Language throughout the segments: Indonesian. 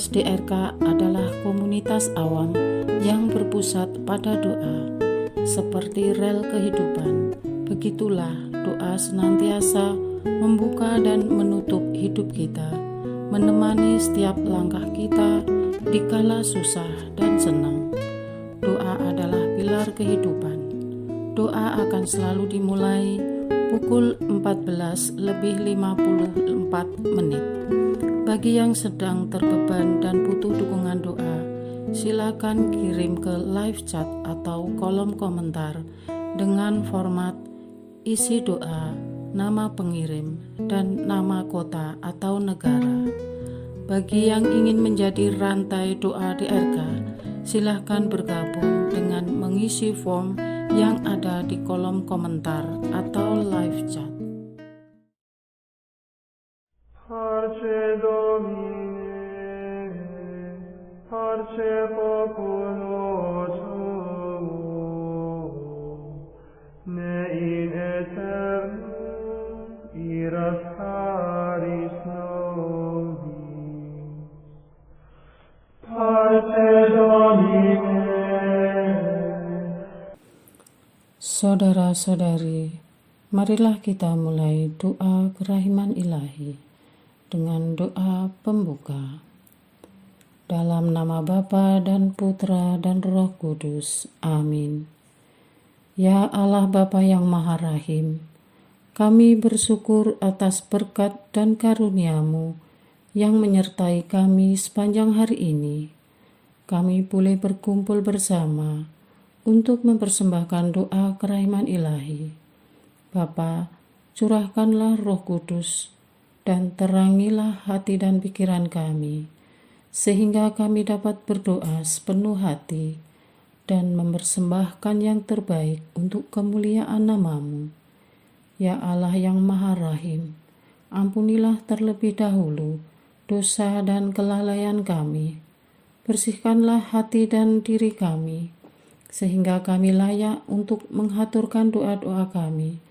Komunitas DRK adalah komunitas awam yang berpusat pada doa. Seperti rel kehidupan, begitulah doa senantiasa membuka dan menutup hidup kita, menemani setiap langkah kita di kala susah dan senang. Doa adalah pilar kehidupan. Doa akan selalu dimulai pukul 14:54. Bagi yang sedang terbeban dan butuh dukungan doa, silakan kirim ke live chat atau kolom komentar dengan format isi doa, nama pengirim, dan nama kota atau negara. Bagi yang ingin menjadi rantai doa DRK, silakan bergabung dengan mengisi form yang ada di kolom komentar atau live chat. Parce Domine, parce populo tuo, ne in aeternum iras charis nobis. Parce Domine. Saudara-saudari, marilah kita mulai doa kerahiman ilahi dengan doa pembuka. Dalam nama Bapa dan Putra dan Roh Kudus. Amin. Ya Allah Bapa yang Maha Rahim, kami bersyukur atas berkat dan karunia-Mu yang menyertai kami sepanjang hari ini. Kami boleh berkumpul bersama untuk mempersembahkan doa kerahiman ilahi. Bapa, curahkanlah Roh Kudus dan terangilah hati dan pikiran kami, sehingga kami dapat berdoa sepenuh hati dan mempersembahkan yang terbaik untuk kemuliaan nama-Mu. Ya Allah yang Maha Rahim, ampunilah terlebih dahulu dosa dan kelalaian kami. Bersihkanlah hati dan diri kami, sehingga kami layak untuk menghaturkan doa-doa kami,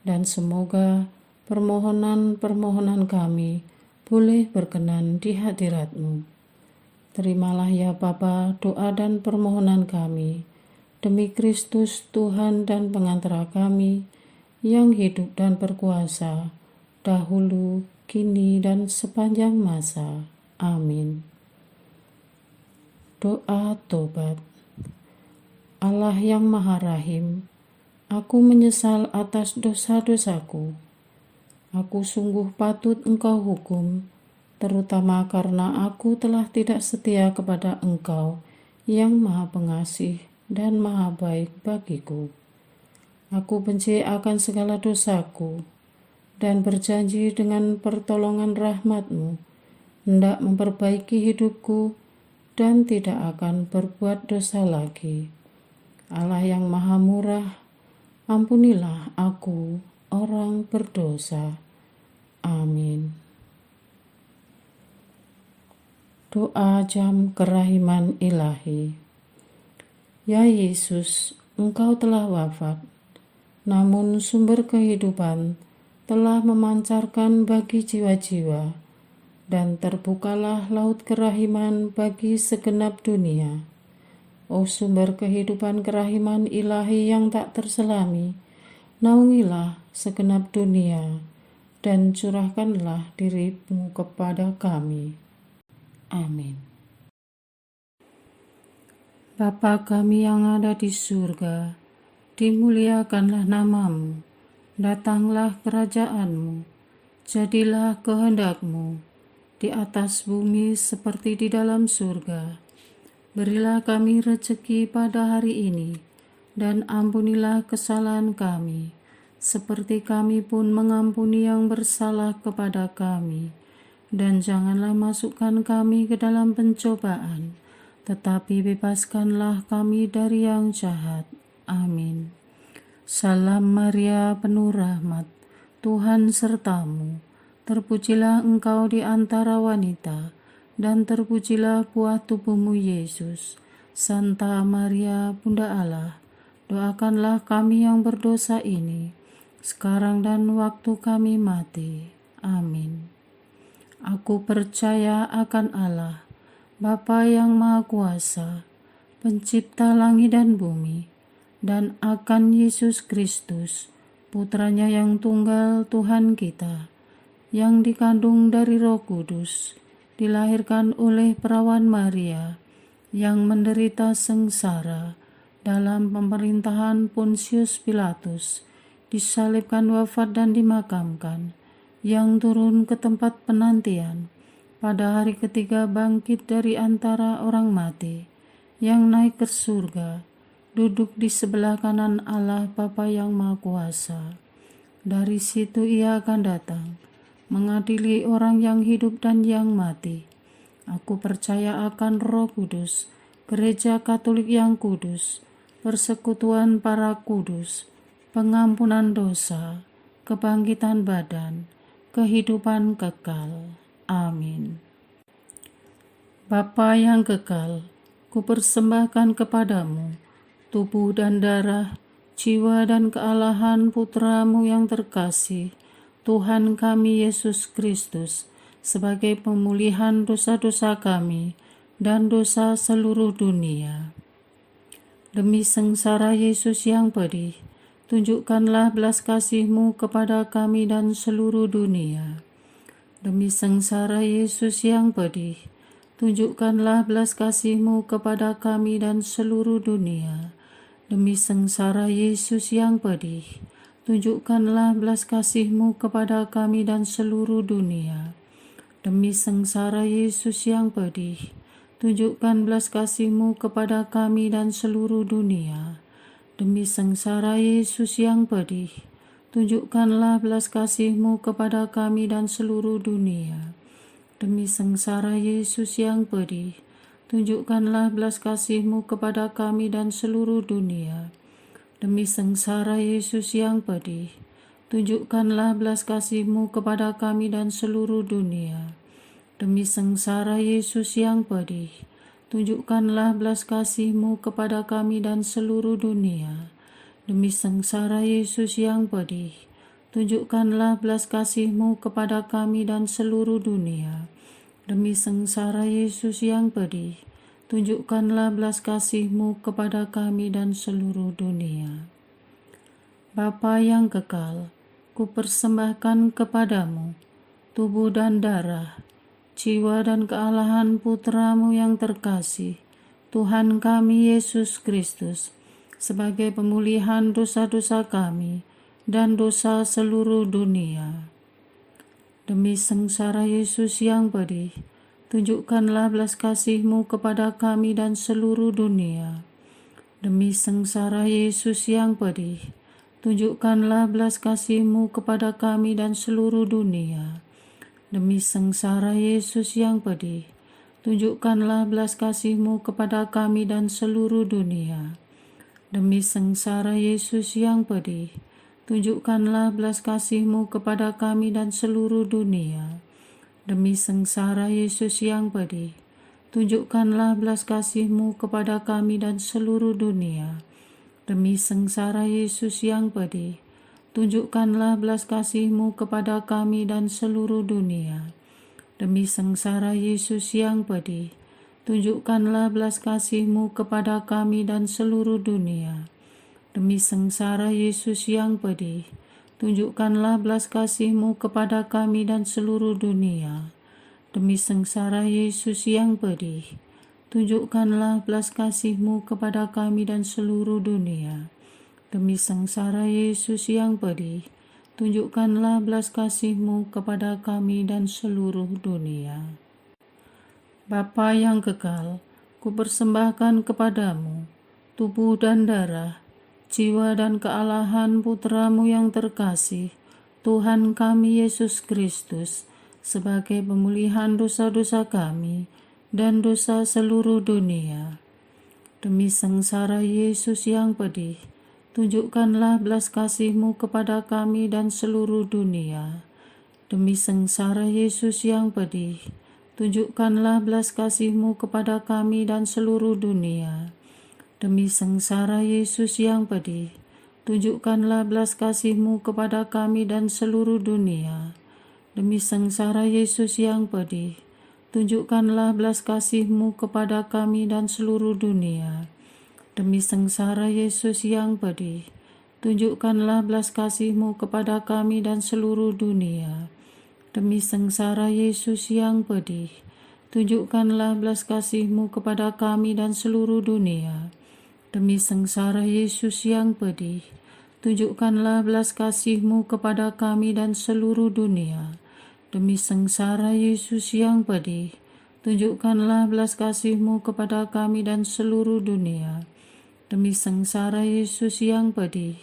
dan semoga permohonan-permohonan kami boleh berkenan di hadirat-Mu. Terimalah ya Bapa doa dan permohonan kami, demi Kristus Tuhan dan pengantara kami, yang hidup dan berkuasa, dahulu, kini, dan sepanjang masa. Amin. Doa tobat. Allah yang Maha Rahim, aku menyesal atas dosa-dosaku. Aku sungguh patut Engkau hukum, terutama karena aku telah tidak setia kepada Engkau yang Maha Pengasih dan Maha Baik bagiku. Aku benci akan segala dosaku dan berjanji dengan pertolongan rahmat-Mu hendak memperbaiki hidupku dan tidak akan berbuat dosa lagi. Allah yang Maha Murah, ampunilah aku, orang berdosa. Amin. Doa jam kerahiman ilahi. Ya Yesus, Engkau telah wafat, namun sumber kehidupan telah memancarkan bagi jiwa-jiwa, dan terbukalah laut kerahiman bagi segenap dunia. O sumber kehidupan kerahiman ilahi yang tak terselami, naungilah segenap dunia dan curahkanlah diri-Mu kepada kami. Amin. Bapa kami yang ada di surga, dimuliakanlah nama-Mu, datanglah kerajaan-Mu, jadilah kehendak-Mu di atas bumi seperti di dalam surga. Berilah kami rezeki pada hari ini, dan ampunilah kesalahan kami, seperti kami pun mengampuni yang bersalah kepada kami. Dan janganlah masukkan kami ke dalam pencobaan, tetapi bebaskanlah kami dari yang jahat. Amin. Salam Maria, penuh rahmat, Tuhan sertamu. Terpujilah engkau di antara wanita, dan terpujilah buah tubuhmu Yesus. Santa Maria, Bunda Allah, doakanlah kami yang berdosa ini, sekarang dan waktu kami mati. Amin. Aku percaya akan Allah, Bapa yang Maha Kuasa, Pencipta langit dan bumi, dan akan Yesus Kristus, Putranya yang tunggal Tuhan kita, yang dikandung dari Roh Kudus, dilahirkan oleh perawan Maria, yang menderita sengsara dalam pemerintahan Pontius Pilatus, disalibkan, wafat dan dimakamkan, yang turun ke tempat penantian, pada hari ketiga bangkit dari antara orang mati, yang naik ke surga, duduk di sebelah kanan Allah Bapa yang Maha Kuasa. Dari situ Ia akan datang, mengadili orang yang hidup dan yang mati. Aku percaya akan Roh Kudus, Gereja Katolik yang kudus, persekutuan para kudus, pengampunan dosa, kebangkitan badan, kehidupan kekal. Amin. Bapa yang kekal, kupersembahkan kepadamu tubuh dan darah, jiwa dan kealahan Putramu yang terkasih, Tuhan kami Yesus Kristus, sebagai pemulihan dosa-dosa kami dan dosa seluruh dunia. Demi sengsara Yesus yang pedih, tunjukkanlah belas kasih-Mu kepada kami dan seluruh dunia. Demi sengsara Yesus yang pedih, tunjukkanlah belas kasih-Mu kepada kami dan seluruh dunia. Demi sengsara Yesus yang pedih, tunjukkanlah belas kasih-Mu kepada kami dan seluruh dunia. Demi sengsara Yesus yang pedih, tunjukkan belas kasih-Mu kepada kami dan seluruh dunia. Demi sengsara Yesus yang pedih, tunjukkanlah belas kasih-Mu kepada kami dan seluruh dunia. Demi sengsara Yesus yang pedih, tunjukkanlah belas kasih-Mu kepada kami dan seluruh dunia. Demi sengsara Yesus yang pedih, tunjukkanlah belas kasih-Mu kepada kami dan seluruh dunia. Demi sengsara Yesus yang pedih, tunjukkanlah belas kasih-Mu kepada kami dan seluruh dunia. Demi sengsara Yesus yang pedih, tunjukkanlah belas kasih-Mu kepada kami dan seluruh dunia. Demi sengsara Yesus yang pedih, tunjukkanlah belas kasih-Mu kepada kami dan seluruh dunia. Bapa yang kekal, kupersembahkan kepadamu tubuh dan darah, jiwa dan kealahan Putramu yang terkasih, Tuhan kami Yesus Kristus, sebagai pemulihan dosa-dosa kami dan dosa seluruh dunia. Demi sengsara Yesus yang pedih, tunjukkanlah belas kasih-Mu kepada kami dan seluruh dunia. Demi sengsara Yesus yang pedih, tunjukkanlah belas kasih-Mu kepada kami dan seluruh dunia. Demi sengsara Yesus yang pedih, tunjukkanlah belas kasih-Mu kepada kami dan seluruh dunia. Demi sengsara Yesus yang pedih, tunjukkanlah belas kasih-Mu kepada kami dan seluruh dunia. Demi sengsara Yesus yang pedih, tunjukkanlah belas kasih-Mu kepada kami dan seluruh dunia. Demi sengsara Yesus yang pedih, tunjukkanlah belas kasih-Mu kepada kami dan seluruh dunia. Demi sengsara Yesus yang pedih, tunjukkanlah belas kasih-Mu kepada kami dan seluruh dunia. Demi sengsara Yesus yang pedih, tunjukkanlah belas kasih-Mu kepada kami dan seluruh dunia. Demi sengsara Yesus yang pedih, tunjukkanlah belas kasih-Mu kepada kami dan seluruh dunia. Demi sengsara Yesus yang pedih, tunjukkanlah belas kasih-Mu kepada kami dan seluruh dunia. Bapa yang kekal, kupersembahkan kepadamu tubuh dan darah, jiwa dan kealahan Putramu yang terkasih, Tuhan kami Yesus Kristus, sebagai pemulihan dosa-dosa kami dan dosa seluruh dunia. Demi sengsara Yesus yang pedih, tunjukkanlah belas kasih-Mu kepada kami dan seluruh dunia. Demi sengsara Yesus yang pedih, tunjukkanlah belas kasih-Mu kepada kami dan seluruh dunia. Demi sengsara Yesus yang pedih, tunjukkanlah belas kasih-Mu kepada kami dan seluruh dunia. Demi sengsara Yesus yang pedih, tunjukkanlah belas kasih-Mu kepada kami dan seluruh dunia. Demi sengsara Yesus yang pedih, tunjukkanlah belas kasih-Mu kepada kami dan seluruh dunia. Demi sengsara Yesus yang pedih, tunjukkanlah belas kasih-Mu kepada kami dan seluruh dunia. Demi sengsara Yesus yang pedih, tunjukkanlah belas kasih-Mu kepada kami dan seluruh dunia. Demi sengsara Yesus yang pedih, tunjukkanlah belas kasih-Mu kepada kami dan seluruh dunia. Demi sengsara Yesus yang pedih,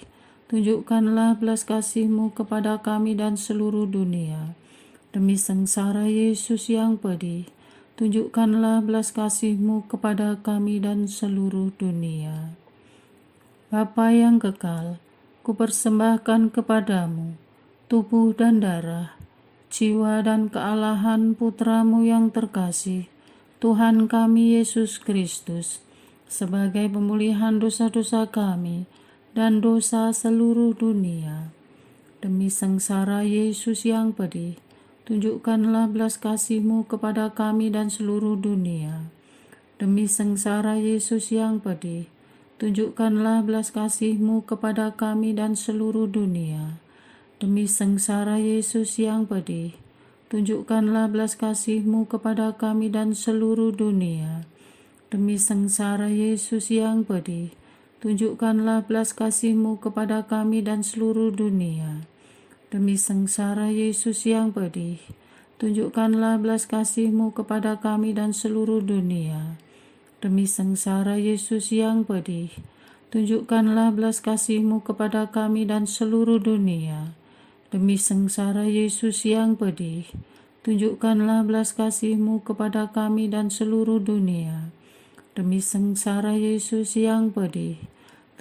tunjukkanlah belas kasih-Mu kepada kami dan seluruh dunia. Demi sengsara Yesus yang pedih, tunjukkanlah belas kasih-Mu kepada kami dan seluruh dunia. Bapa yang kekal, kupersembahkan kepadamu tubuh dan darah, jiwa dan kealahan Putra-Mu yang terkasih, Tuhan kami Yesus Kristus, sebagai pemulihan dosa-dosa kami dan dosa seluruh dunia. Demi sengsara Yesus yang pedih, tunjukkanlah belas kasih-Mu kepada kami dan seluruh dunia. Demi sengsara Yesus yang pedih, tunjukkanlah belas kasih-Mu kepada kami dan seluruh dunia. Demi sengsara Yesus yang pedih, tunjukkanlah belas kasih-Mu kepada kami dan seluruh dunia. Demi sengsara Yesus yang pedih, tunjukkanlah belas kasih-Mu kepada kami dan seluruh dunia. Demi sengsara Yesus yang pedih, tunjukkanlah belas kasih-Mu kepada kami dan seluruh dunia. Demi sengsara Yesus yang pedih, tunjukkanlah belas kasih-Mu kepada kami dan seluruh dunia. Demi sengsara Yesus yang pedih, tunjukkanlah belas kasih-Mu kepada kami dan seluruh dunia. Demi sengsara Yesus yang pedih,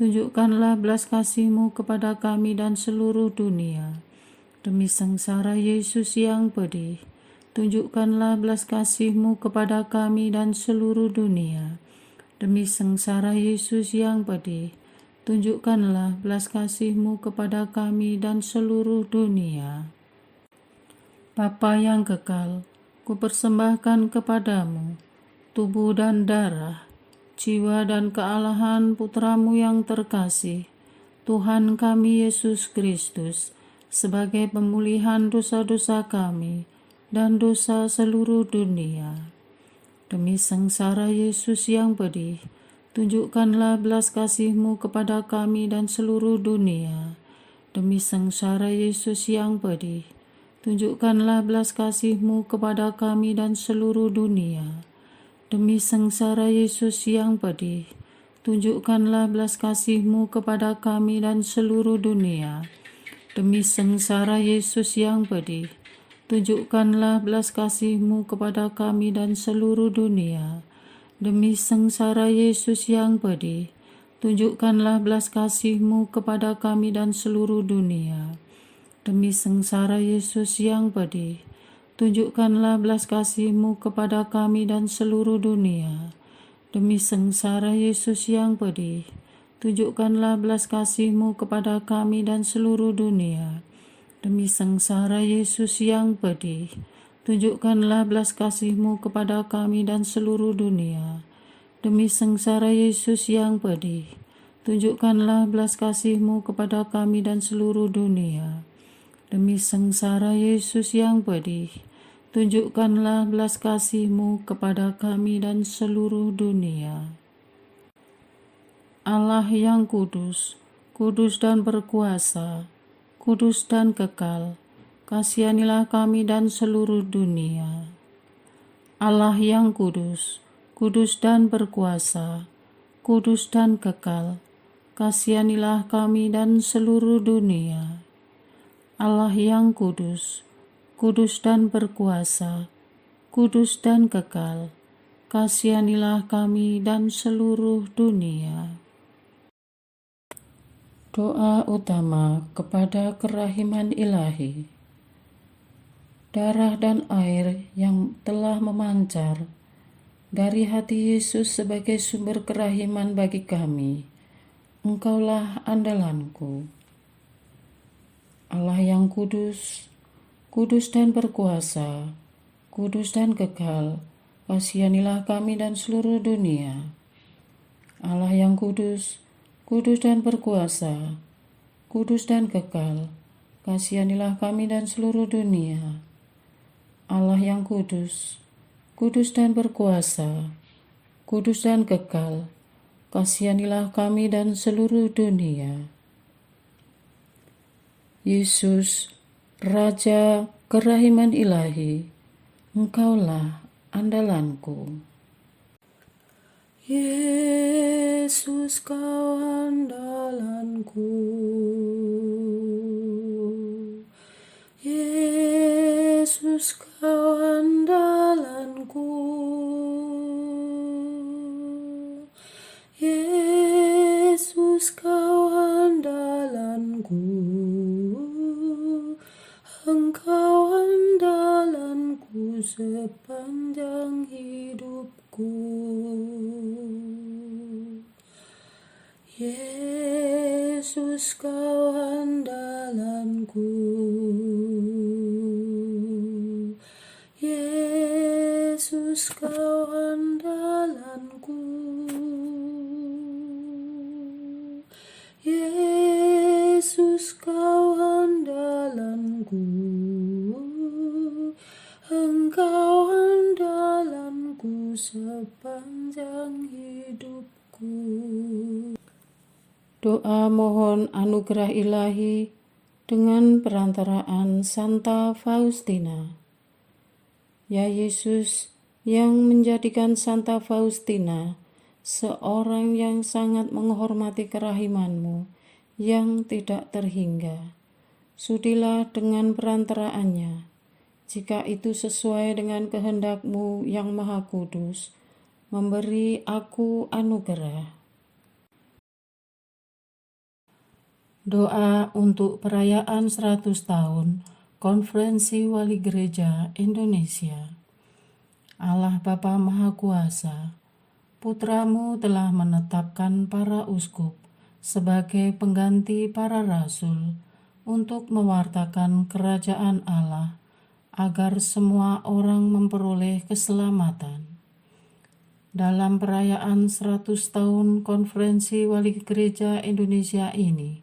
tunjukkanlah belas kasih-Mu kepada kami dan seluruh dunia. Demi sengsara Yesus yang pedih, tunjukkanlah belas kasih-Mu kepada kami dan seluruh dunia. Demi sengsara Yesus yang pedih, tunjukkanlah belas kasih-Mu kepada kami dan seluruh dunia. Bapa yang kekal, kupersembahkan kepadamu tubuh dan darah, jiwa dan kealahan Putra-Mu yang terkasih, Tuhan kami Yesus Kristus, sebagai pemulihan dosa-dosa kami dan dosa seluruh dunia. Demi sengsara Yesus yang pedih, tunjukkanlah belas kasih-Mu kepada kami dan seluruh dunia. Demi sengsara Yesus yang pedih, tunjukkanlah belas kasih-Mu kepada kami dan seluruh dunia. Demi sengsara Yesus yang pedih, tunjukkanlah belas kasih-Mu kepada kami dan seluruh dunia. Demi sengsara Yesus yang pedih, tunjukkanlah belas kasih-Mu kepada kami dan seluruh dunia. Demi sengsara Yesus yang pedih, tunjukkanlah belas kasih-Mu kepada kami dan seluruh dunia. Demi sengsara Yesus yang pedih, tunjukkanlah belas kasih-Mu kepada kami dan seluruh dunia. Demi sengsara Yesus yang pedih, tunjukkanlah belas kasih-Mu kepada kami dan seluruh dunia. Demi sengsara Yesus yang pedih, tunjukkanlah belas kasih-Mu kepada kami dan seluruh dunia. Demi sengsara Yesus yang pedih, tunjukkanlah belas kasih-Mu kepada kami dan seluruh dunia. Demi sengsara Yesus yang pedih, tunjukkanlah belas kasih-Mu kepada kami dan seluruh dunia. Allah yang kudus, kudus dan berkuasa, kudus dan kekal, kasihanilah kami dan seluruh dunia. Allah yang kudus, kudus dan berkuasa, kudus dan kekal, kasihanilah kami dan seluruh dunia. Allah yang kudus, kudus dan berkuasa, kudus dan kekal, kasihanilah kami dan seluruh dunia. Doa utama kepada kerahiman ilahi. Darah dan air yang telah memancar dari hati Yesus sebagai sumber kerahiman bagi kami, Engkaulah andalanku. Allah yang kudus, kudus dan berkuasa, kudus dan kekal, kasihanilah kami dan seluruh dunia. Allah yang kudus, kudus dan berkuasa, kudus dan kekal, kasihanilah kami dan seluruh dunia. Allah yang kudus, kudus dan berkuasa, kudus dan kekal, kasihanilah kami dan seluruh dunia. Yesus, Raja kerahiman ilahi, Engkaulah andalanku. Yesus, Kau andalanku. Yesus, Kau andalanku. Yesus, Kau andalanku. Engkau andalanku sepanjang hidupku. Yesus, Kau andalanku. Yesus, Kau andalanku. Yesus, Kau andalanku. Engkau andalanku sepanjang hidupku. Doa mohon anugerah ilahi dengan perantaraan Santa Faustina. Ya Yesus, yang menjadikan Santa Faustina seorang yang sangat menghormati kerahiman-Mu yang tidak terhingga, sudilah dengan perantaraannya, jika itu sesuai dengan kehendak-Mu yang maha kudus, memberi aku anugerah. Doa untuk perayaan 100 tahun Konferensi Wali Gereja Indonesia. Allah Bapa Maha Kuasa, Putra-Mu telah menetapkan para uskup sebagai pengganti para rasul untuk mewartakan kerajaan Allah agar semua orang memperoleh keselamatan. Dalam perayaan 100 tahun Konferensi Wali Gereja Indonesia ini,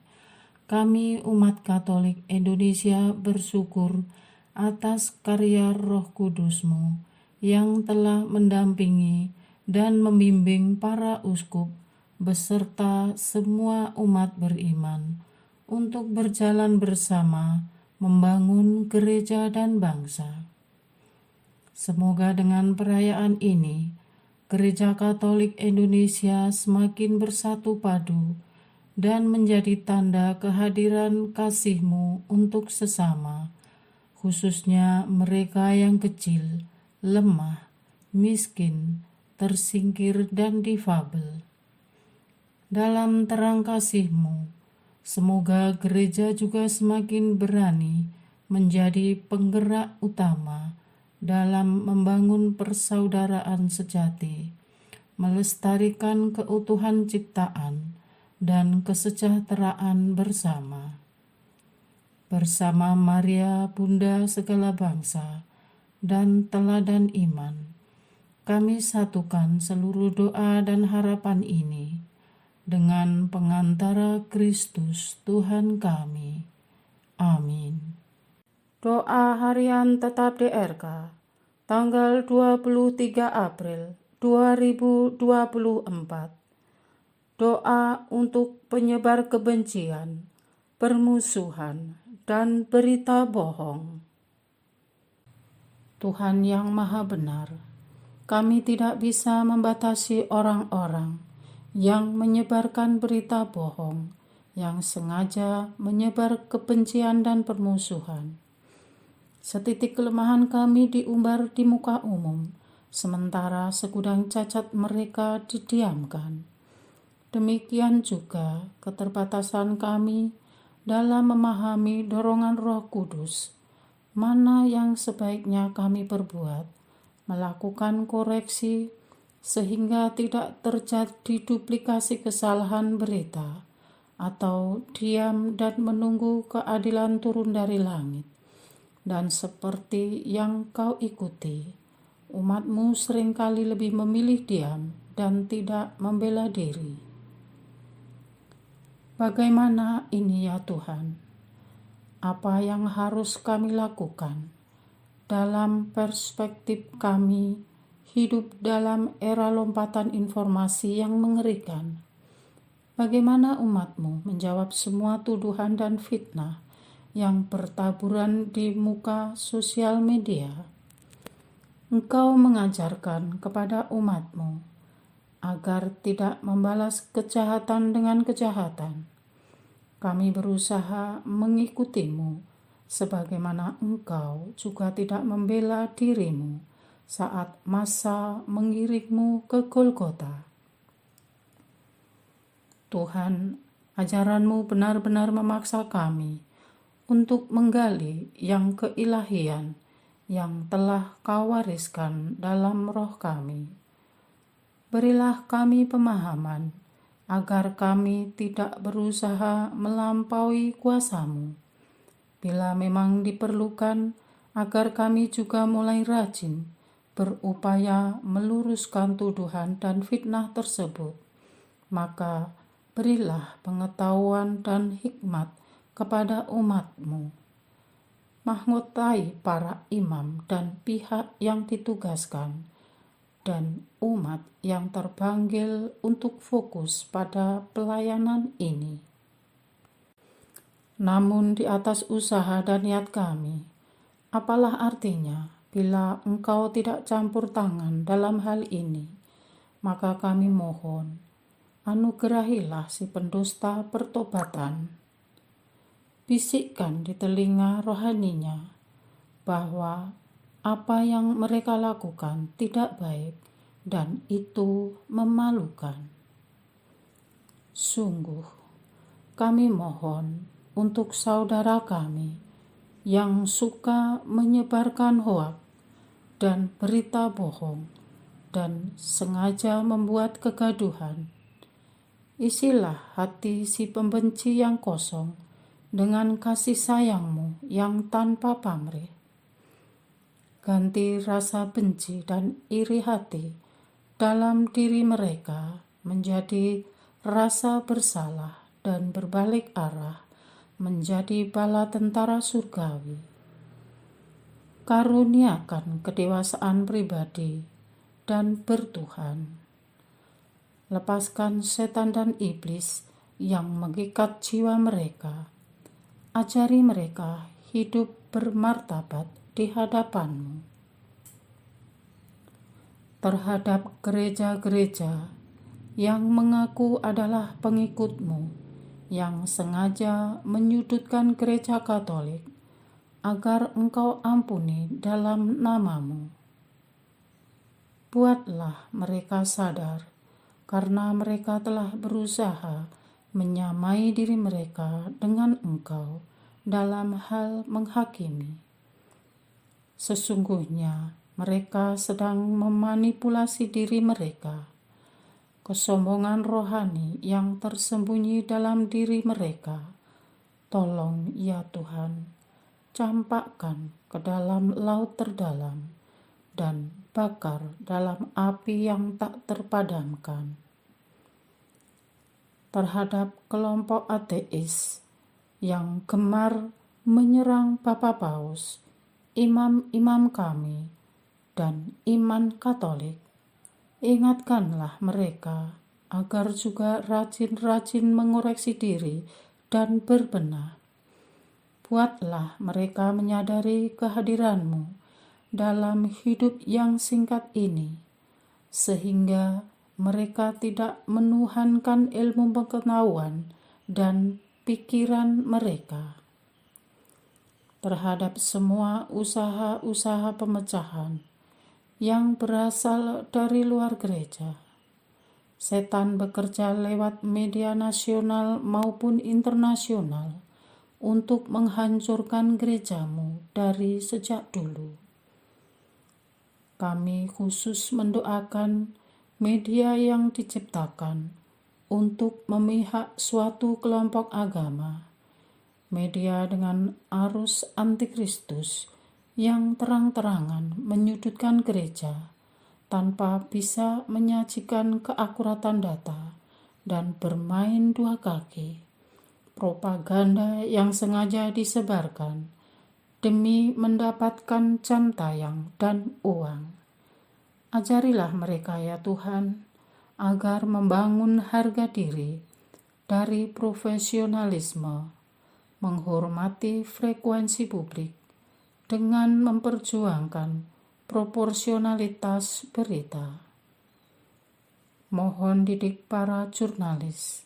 kami umat Katolik Indonesia bersyukur atas karya Roh Kudus-Mu yang telah mendampingi dan membimbing para uskup beserta semua umat beriman untuk berjalan bersama membangun gereja dan bangsa. Semoga dengan perayaan ini, Gereja Katolik Indonesia semakin bersatu padu dan menjadi tanda kehadiran kasih-Mu untuk sesama, khususnya mereka yang kecil, lemah, miskin, tersingkir, dan difabel. Dalam terang kasih-Mu, semoga gereja juga semakin berani menjadi penggerak utama dalam membangun persaudaraan sejati, melestarikan keutuhan ciptaan dan kesejahteraan bersama. Bersama Maria, Bunda segala bangsa, dan teladan iman, kami satukan seluruh doa dan harapan ini dengan pengantara Kristus Tuhan kami. Amin. Doa harian tetap DRK, tanggal 23 April 2024. Doa untuk penyebar kebencian, permusuhan, dan berita bohong. Tuhan yang Maha Benar, kami tidak bisa membatasi orang-orang yang menyebarkan berita bohong, yang sengaja menyebar kebencian dan permusuhan. Setitik kelemahan kami diumbar di muka umum, sementara segudang cacat mereka didiamkan. Demikian juga keterbatasan kami dalam memahami dorongan Roh Kudus, mana yang sebaiknya kami perbuat, melakukan koreksi, sehingga tidak terjadi duplikasi kesalahan berita, atau diam dan menunggu keadilan turun dari langit. Dan seperti yang kau ikuti, umatmu seringkali lebih memilih diam dan tidak membela diri. Bagaimana ini ya Tuhan? Apa yang harus kami lakukan dalam perspektif kami hidup dalam era lompatan informasi yang mengerikan? Bagaimana umatmu menjawab semua tuduhan dan fitnah yang bertaburan di muka sosial media? Engkau mengajarkan kepada umatmu agar tidak membalas kejahatan dengan kejahatan. Kami berusaha mengikutimu, sebagaimana engkau juga tidak membela dirimu saat masa mengiringmu ke Golgota. Tuhan, ajaranmu benar-benar memaksa kami untuk menggali yang keilahian yang telah kau wariskan dalam roh kami. Berilah kami pemahaman agar kami tidak berusaha melampaui kuasa-Mu. Bila memang diperlukan, agar kami juga mulai rajin berupaya meluruskan tuduhan dan fitnah tersebut, maka berilah pengetahuan dan hikmat kepada umat-Mu. Mahkotai para imam dan pihak yang ditugaskan, dan umat yang terpanggil untuk fokus pada pelayanan ini. Namun di atas usaha dan niat kami, apalah artinya bila Engkau tidak campur tangan dalam hal ini? Maka kami mohon, anugerahilah si pendusta pertobatan. Bisikkan di telinga rohaninya bahwa apa yang mereka lakukan tidak baik dan itu memalukan. Sungguh, kami mohon untuk saudara kami yang suka menyebarkan hoak dan berita bohong dan sengaja membuat kegaduhan. Isilah hati si pembenci yang kosong dengan kasih sayang-Mu yang tanpa pamrih. Ganti rasa benci dan iri hati dalam diri mereka menjadi rasa bersalah dan berbalik arah menjadi bala tentara surgawi. Karuniakan kedewasaan pribadi dan bertuhan. Lepaskan setan dan iblis yang mengikat jiwa mereka. Ajari mereka hidup bermartabat di hadapan-Mu. Terhadap gereja-gereja yang mengaku adalah pengikut-Mu, yang sengaja menyudutkan gereja Katolik, agar Engkau ampuni dalam nama-Mu. Buatlah mereka sadar, karena mereka telah berusaha menyamai diri mereka dengan Engkau dalam hal menghakimi. Sesungguhnya mereka sedang memanipulasi diri mereka. Kesombongan rohani yang tersembunyi dalam diri mereka, tolong ya Tuhan, campakkan ke dalam laut terdalam dan bakar dalam api yang tak terpadamkan. Terhadap kelompok ateis yang gemar menyerang Bapak Paus, imam-imam kami, dan iman Katolik, ingatkanlah mereka agar juga rajin-rajin mengoreksi diri dan berbenah. Buatlah mereka menyadari kehadiran-Mu dalam hidup yang singkat ini, sehingga mereka tidak menuhankan ilmu pengetahuan dan pikiran mereka. Terhadap semua usaha-usaha pemecahan yang berasal dari luar gereja, setan bekerja lewat media nasional maupun internasional untuk menghancurkan gereja-Mu dari sejak dulu. Kami khusus mendoakan media yang diciptakan untuk memihak suatu kelompok agama, media dengan arus antikristus yang terang-terangan menyudutkan gereja tanpa bisa menyajikan keakuratan data dan bermain dua kaki. Propaganda yang sengaja disebarkan demi mendapatkan jam tayang dan uang. Ajarilah mereka ya Tuhan, agar membangun harga diri dari profesionalisme, menghormati frekuensi publik dengan memperjuangkan proporsionalitas berita. Mohon didik para jurnalis,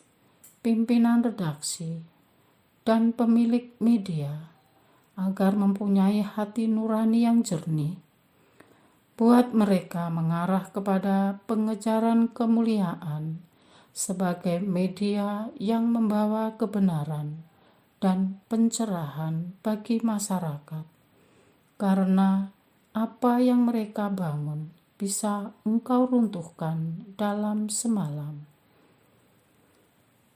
pimpinan redaksi, dan pemilik media agar mempunyai hati nurani yang jernih. Buat mereka mengarah kepada pengejaran kemuliaan sebagai media yang membawa kebenaran dan pencerahan bagi masyarakat. Karena apa yang mereka bangun bisa Engkau runtuhkan dalam semalam.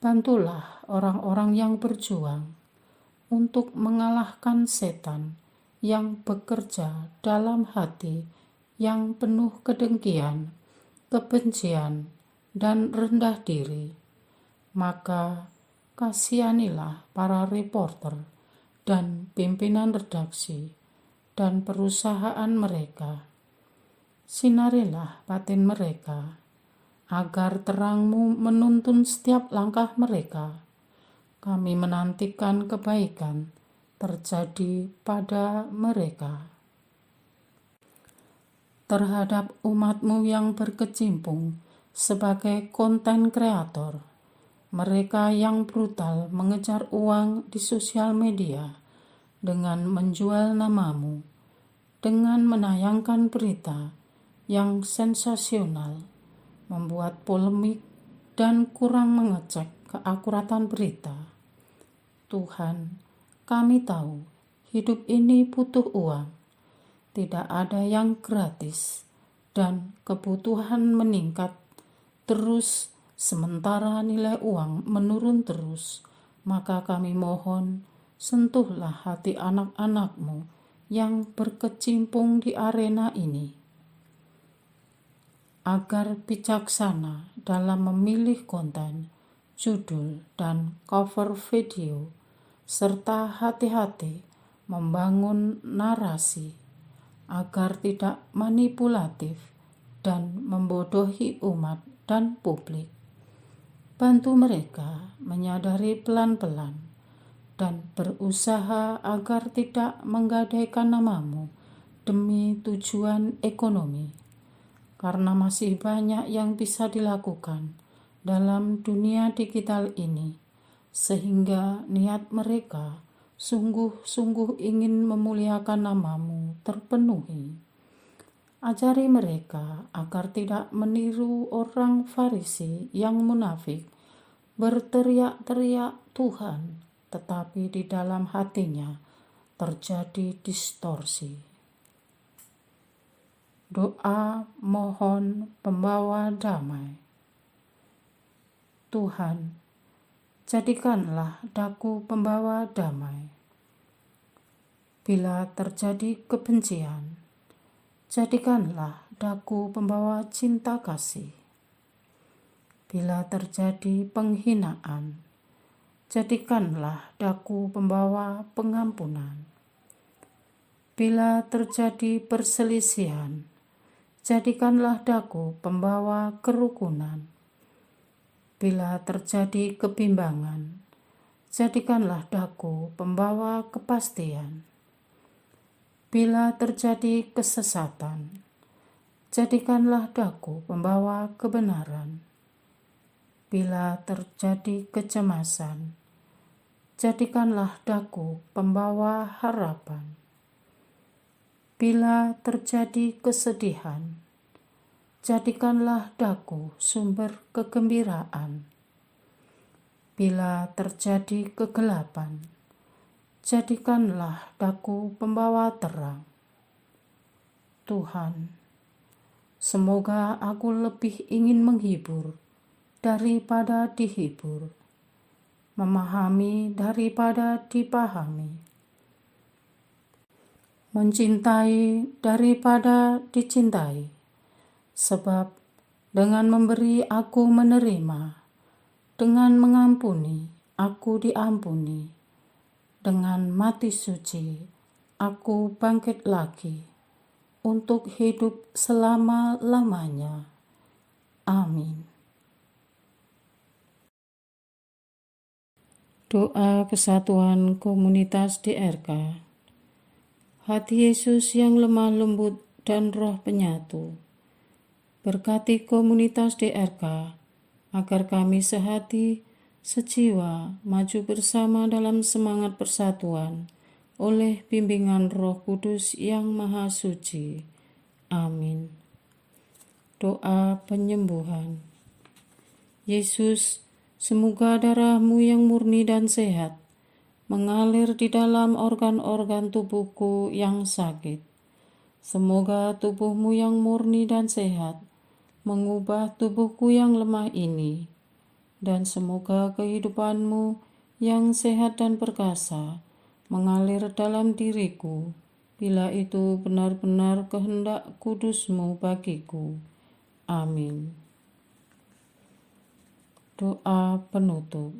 Bantulah orang-orang yang berjuang untuk mengalahkan setan yang bekerja dalam hati yang penuh kedengkian, kebencian, dan rendah diri. Maka kasihanilah para reporter dan pimpinan redaksi dan perusahaan mereka. Sinarilah batin mereka, agar terang-Mu menuntun setiap langkah mereka. Kami menantikan kebaikan terjadi pada mereka. Terhadap umat-Mu yang berkecimpung sebagai konten kreator, mereka yang brutal mengejar uang di sosial media dengan menjual nama-Mu, dengan menayangkan berita yang sensasional, membuat polemik, dan kurang mengecek keakuratan berita. Tuhan, kami tahu hidup ini butuh uang. Tidak ada yang gratis, dan kebutuhan meningkat terus sementara nilai uang menurun terus. Maka kami mohon, sentuhlah hati anak-anak-Mu yang berkecimpung di arena ini, agar bijaksana dalam memilih konten, judul, dan cover video, serta hati-hati membangun narasi, agar tidak manipulatif dan membodohi umat dan publik. Bantu mereka menyadari pelan-pelan dan berusaha agar tidak menggadaikan nama-Mu demi tujuan ekonomi, karena masih banyak yang bisa dilakukan dalam dunia digital ini, sehingga niat mereka sungguh-sungguh ingin memuliakan nama-Mu terpenuhi. Ajari mereka agar tidak meniru orang Farisi yang munafik, berteriak-teriak Tuhan, tetapi di dalam hatinya terjadi distorsi. Doa mohon pembawa damai. Tuhan, jadikanlah daku pembawa damai. Bila terjadi kebencian, jadikanlah daku pembawa cinta kasih. Bila terjadi penghinaan, jadikanlah daku pembawa pengampunan. Bila terjadi perselisihan, jadikanlah daku pembawa kerukunan. Bila terjadi kebimbangan, jadikanlah daku pembawa kepastian. Bila terjadi kesesatan, jadikanlah daku pembawa kebenaran. Bila terjadi kecemasan, jadikanlah daku pembawa harapan. Bila terjadi kesedihan, jadikanlah daku sumber kegembiraan. Bila terjadi kegelapan, jadikanlah daku pembawa terang. Tuhan, semoga aku lebih ingin menghibur daripada dihibur, memahami daripada dipahami, mencintai daripada dicintai, sebab dengan memberi aku menerima, dengan mengampuni aku diampuni, dengan mati suci aku bangkit lagi untuk hidup selama-lamanya. Amin. Doa kesatuan komunitas DRK. Hati Yesus yang lemah lembut dan roh penyatu, berkati komunitas DRK agar kami sehati, sejiwa, maju bersama dalam semangat persatuan oleh bimbingan Roh Kudus yang Maha Suci. Amin. Doa penyembuhan. Yesus, semoga darah-Mu yang murni dan sehat mengalir di dalam organ-organ tubuhku yang sakit. Semoga tubuh-Mu yang murni dan sehat mengubah tubuhku yang lemah ini, dan semoga kehidupan-Mu yang sehat dan perkasa mengalir dalam diriku, bila itu benar-benar kehendak kudus-Mu bagiku. Amin. Doa penutup.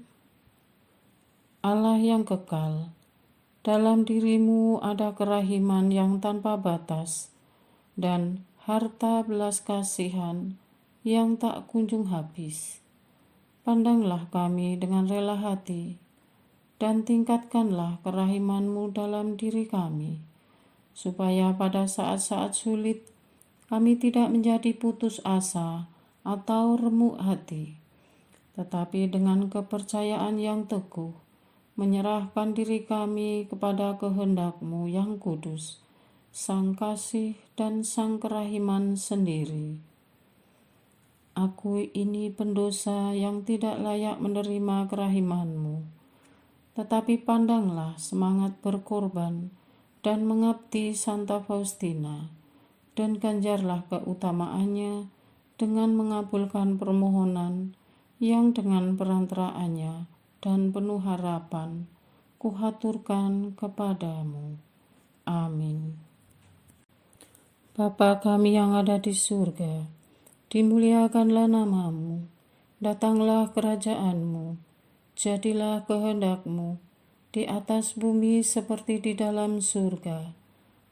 Allah yang kekal, dalam diri-Mu ada kerahiman yang tanpa batas dan harta belas kasihan yang tak kunjung habis. Pandanglah kami dengan rela hati dan tingkatkanlah kerahiman-Mu dalam diri kami, supaya pada saat-saat sulit kami tidak menjadi putus asa atau remuk hati, tetapi dengan kepercayaan yang teguh menyerahkan diri kami kepada kehendak-Mu yang kudus, Sang Kasih dan Sang Kerahiman sendiri. Aku ini pendosa yang tidak layak menerima kerahiman-Mu, tetapi pandanglah semangat berkorban dan mengabdi Santa Faustina, dan ganjarlah keutamaannya dengan mengabulkan permohonan yang dengan perantaraannya dan penuh harapan kuhaturkan kepadamu. Amin. Bapa kami yang ada di surga, dimuliakanlah nama-Mu, datanglah kerajaan-Mu, jadilah kehendak-Mu di atas bumi seperti di dalam surga.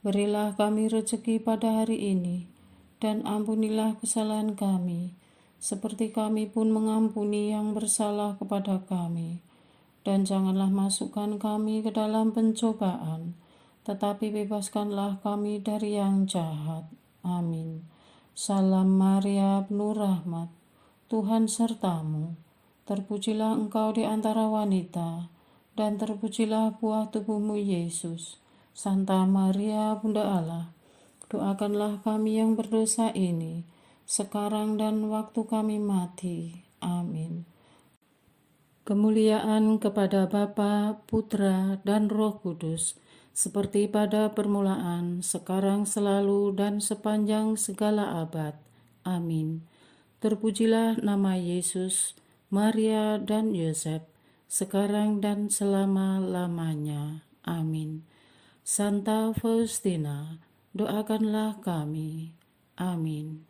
Berilah kami rezeki pada hari ini, dan ampunilah kesalahan kami, seperti kami pun mengampuni yang bersalah kepada kami. Dan janganlah masukkan kami ke dalam pencobaan, tetapi bebaskanlah kami dari yang jahat. Amin. Salam Maria, penuh rahmat, Tuhan sertamu. Terpujilah engkau di antara wanita, dan terpujilah buah tubuhmu Yesus. Santa Maria, Bunda Allah, doakanlah kami yang berdosa ini, sekarang dan waktu kami mati. Amin. Kemuliaan kepada Bapa, Putra, dan Roh Kudus, seperti pada permulaan, sekarang, selalu, dan sepanjang segala abad. Amin. Terpujilah nama Yesus, Maria, dan Yosef, sekarang dan selama-lamanya. Amin. Santa Faustina, doakanlah kami. Amin.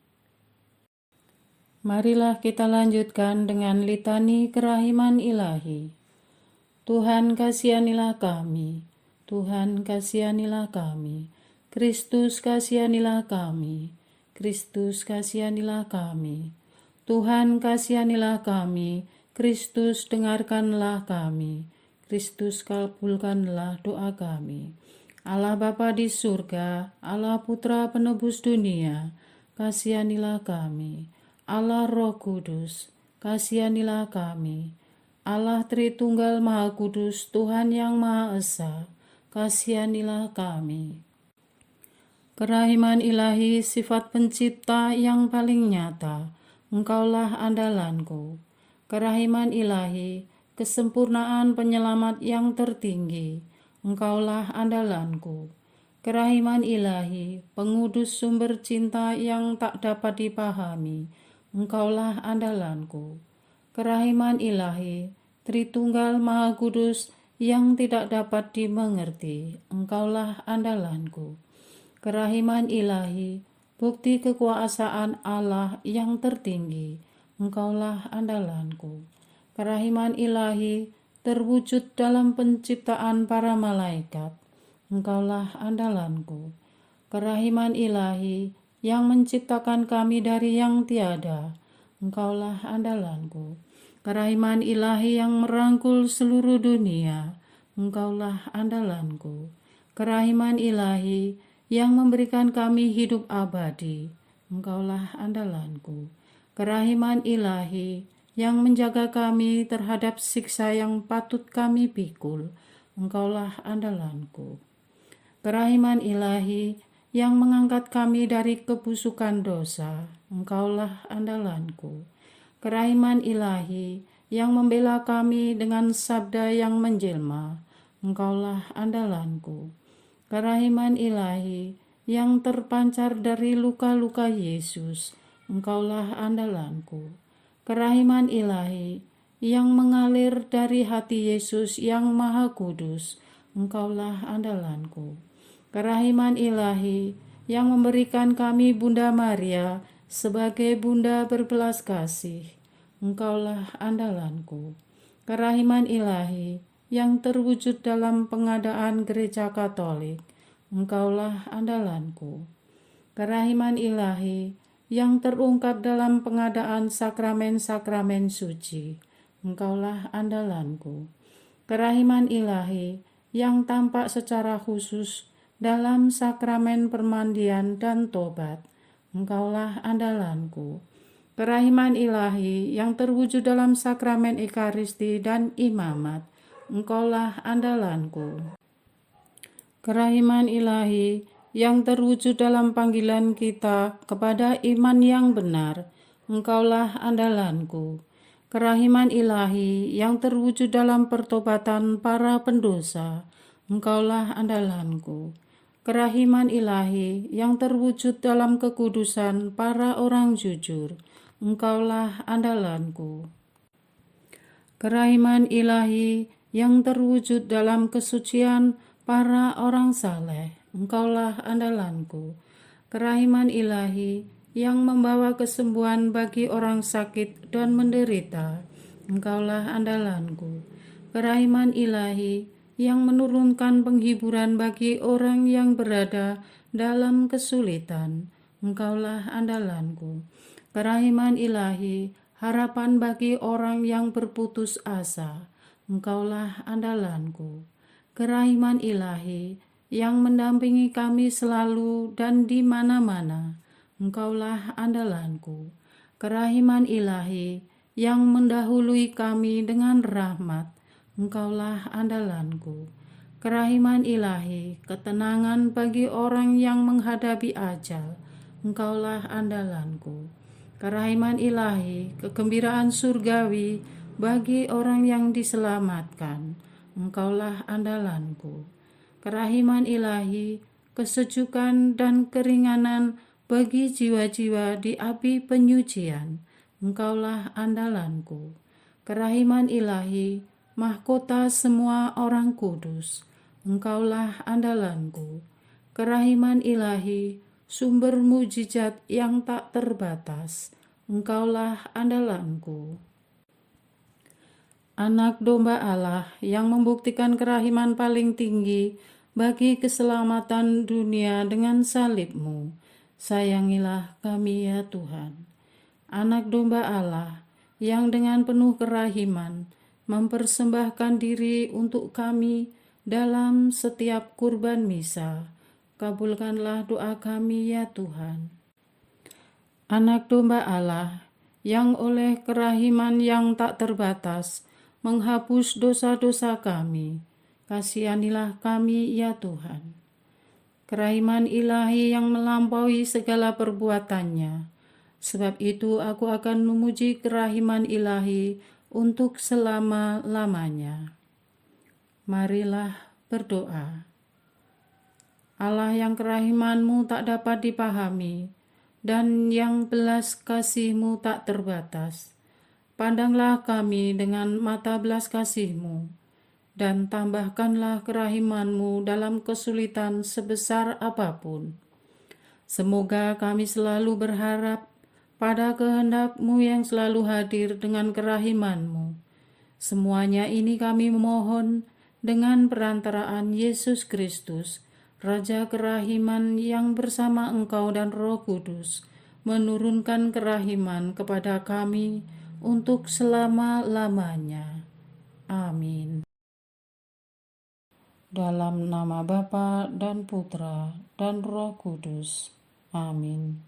Marilah kita lanjutkan dengan litani kerahiman ilahi. Tuhan kasihanilah kami, Tuhan kasihanilah kami, Kristus kasihanilah kami, Kristus kasihanilah kami, Tuhan kasihanilah kami, Kristus dengarkanlah kami, Kristus kabulkanlah doa kami. Allah Bapa di surga, Allah Putra penebus dunia, kasihanilah kami. Allah Roh Kudus, kasihanilah kami. Allah Tritunggal Maha Kudus, Tuhan yang Maha Esa, kasihanilah kami. Kerahiman ilahi, sifat pencipta yang paling nyata, Engkaulah andalanku. Kerahiman ilahi, kesempurnaan penyelamat yang tertinggi, Engkaulah andalanku. Kerahiman ilahi, pengudus sumber cinta yang tak dapat dipahami, Engkaulah andalanku. Kerahiman ilahi, Tritunggal Maha Kudus yang tidak dapat dimengerti, Engkaulah andalanku. Kerahiman ilahi, bukti kekuasaan Allah yang tertinggi, Engkaulah andalanku. Kerahiman ilahi terwujud dalam penciptaan para malaikat, Engkaulah andalanku. Kerahiman ilahi yang menciptakan kami dari yang tiada, Engkaulah andalanku. Kerahiman ilahi yang merangkul seluruh dunia, Engkaulah andalanku. Kerahiman ilahi yang memberikan kami hidup abadi, Engkaulah andalanku. Kerahiman ilahi yang menjaga kami terhadap siksa yang patut kami pikul, Engkaulah andalanku. Kerahiman ilahi yang mengangkat kami dari kebusukan dosa, Engkaulah andalanku. Kerahiman ilahi yang membela kami dengan sabda yang menjelma, Engkaulah andalanku. Kerahiman ilahi yang terpancar dari luka-luka Yesus, Engkaulah andalanku. Kerahiman ilahi yang mengalir dari hati Yesus yang Maha Kudus, Engkaulah andalanku. Kerahiman ilahi yang memberikan kami Bunda Maria sebagai bunda berbelas kasih, Engkaulah andalanku. Kerahiman ilahi yang terwujud dalam pengadaan gereja Katolik, Engkaulah andalanku. Kerahiman ilahi yang terungkap dalam pengadaan sakramen-sakramen suci, Engkaulah andalanku. Kerahiman ilahi yang tampak secara khusus dalam sakramen permandian dan tobat, Engkaulah andalanku. Kerahiman ilahi yang terwujud dalam sakramen Ekaristi dan imamat, Engkaulah andalanku. Kerahiman ilahi yang terwujud dalam panggilan kita kepada iman yang benar, Engkaulah andalanku. Kerahiman ilahi yang terwujud dalam pertobatan para pendosa, Engkaulah andalanku. Kerahiman ilahi yang terwujud dalam kekudusan para orang jujur, Engkaulah andalanku. Kerahiman ilahi yang terwujud dalam kesucian para orang saleh, Engkaulah andalanku. Kerahiman ilahi yang membawa kesembuhan bagi orang sakit dan menderita, Engkaulah andalanku. Kerahiman ilahi yang menurunkan penghiburan bagi orang yang berada dalam kesulitan, Engkaulah andalanku. Kerahiman ilahi, harapan bagi orang yang berputus asa, Engkaulah andalanku. Kerahiman ilahi yang mendampingi kami selalu dan di mana-mana, Engkaulah andalanku. Kerahiman ilahi yang mendahului kami dengan rahmat, Engkaulah andalanku. Kerahiman ilahi, ketenangan bagi orang yang menghadapi ajal, Engkaulah andalanku. Kerahiman ilahi, kegembiraan surgawi bagi orang yang diselamatkan, Engkaulah andalanku. Kerahiman ilahi, kesejukan dan keringanan bagi jiwa-jiwa di api penyucian, Engkaulah andalanku. Kerahiman ilahi, mahkota semua orang kudus, Engkaulah andalanku. Kerahiman ilahi, sumber mujizat yang tak terbatas, Engkaulah andalanku. Anak domba Allah yang membuktikan kerahiman paling tinggi bagi keselamatan dunia dengan salib-Mu, sayangilah kami ya Tuhan. Anak domba Allah yang dengan penuh kerahiman mempersembahkan diri untuk kami dalam setiap kurban misa, kabulkanlah doa kami ya Tuhan. Anak domba Allah yang oleh kerahiman yang tak terbatas menghapus dosa-dosa kami, kasihanilah kami ya Tuhan. Kerahiman ilahi yang melampaui segala perbuatannya, sebab itu aku akan memuji kerahiman ilahi untuk selama-lamanya. Marilah berdoa. Allah yang kerahiman-Mu tak dapat dipahami dan yang belas kasih-Mu tak terbatas, Pandanglah kami dengan mata belas kasih-Mu, dan tambahkanlah kerahiman-Mu dalam kesulitan sebesar apapun. Semoga kami selalu berharap pada kehendak-Mu yang selalu hadir dengan kerahiman-Mu. Semuanya ini kami memohon dengan perantaraan Yesus Kristus, Raja kerahiman yang bersama Engkau dan Roh Kudus, menurunkan kerahiman kepada kami untuk selama-lamanya. Amin. Dalam nama Bapa dan Putra dan Roh Kudus. Amin.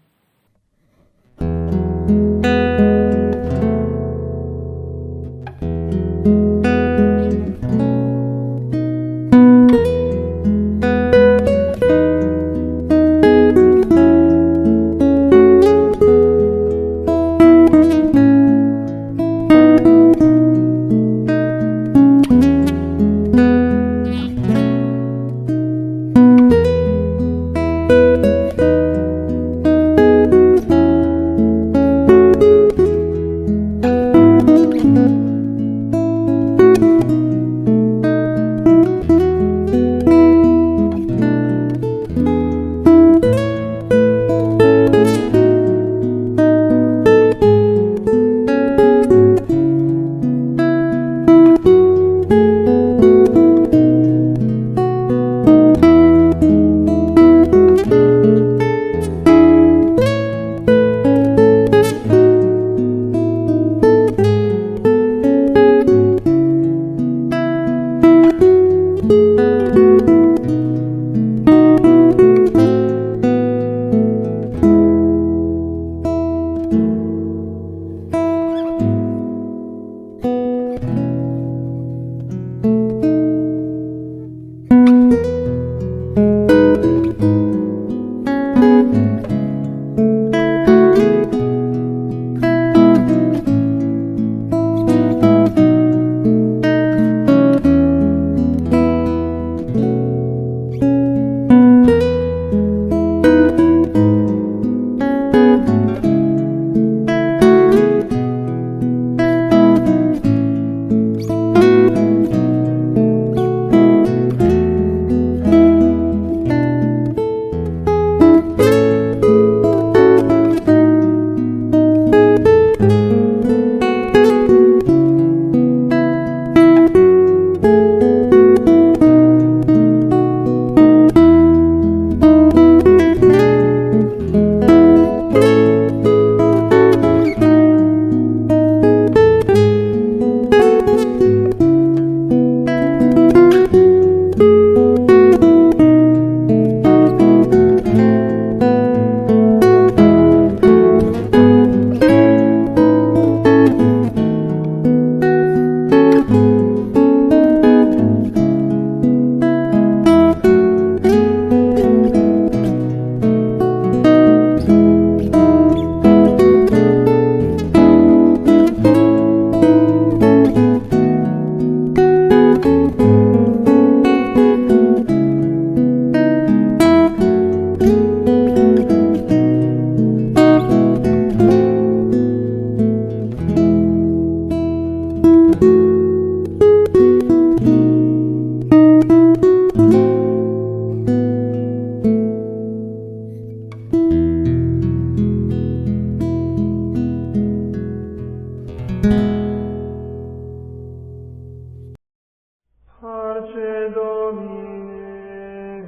Parce Domine,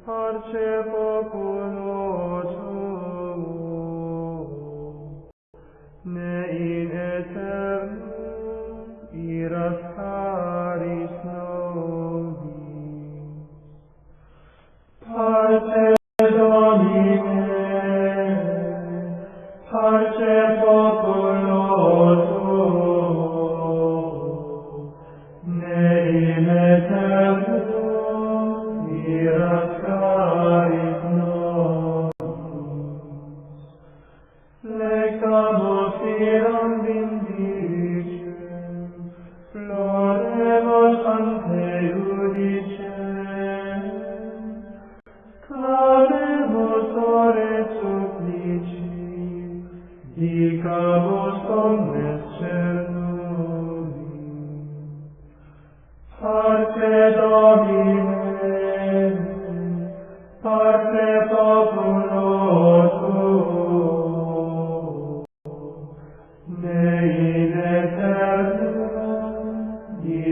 parce populo suo, ne in aeternum iras caris nobis. Parce Domine, parce populo suo, ne in aeternum iras caris nobis. Lectamus iram vindicem, flore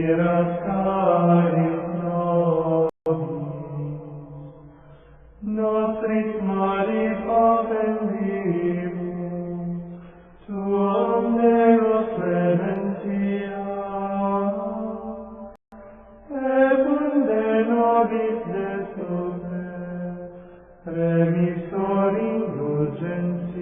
miras caris nobis, nostris maris offendimus, tuam Deus clementia, et unde nobis de super, remisor indulgentia,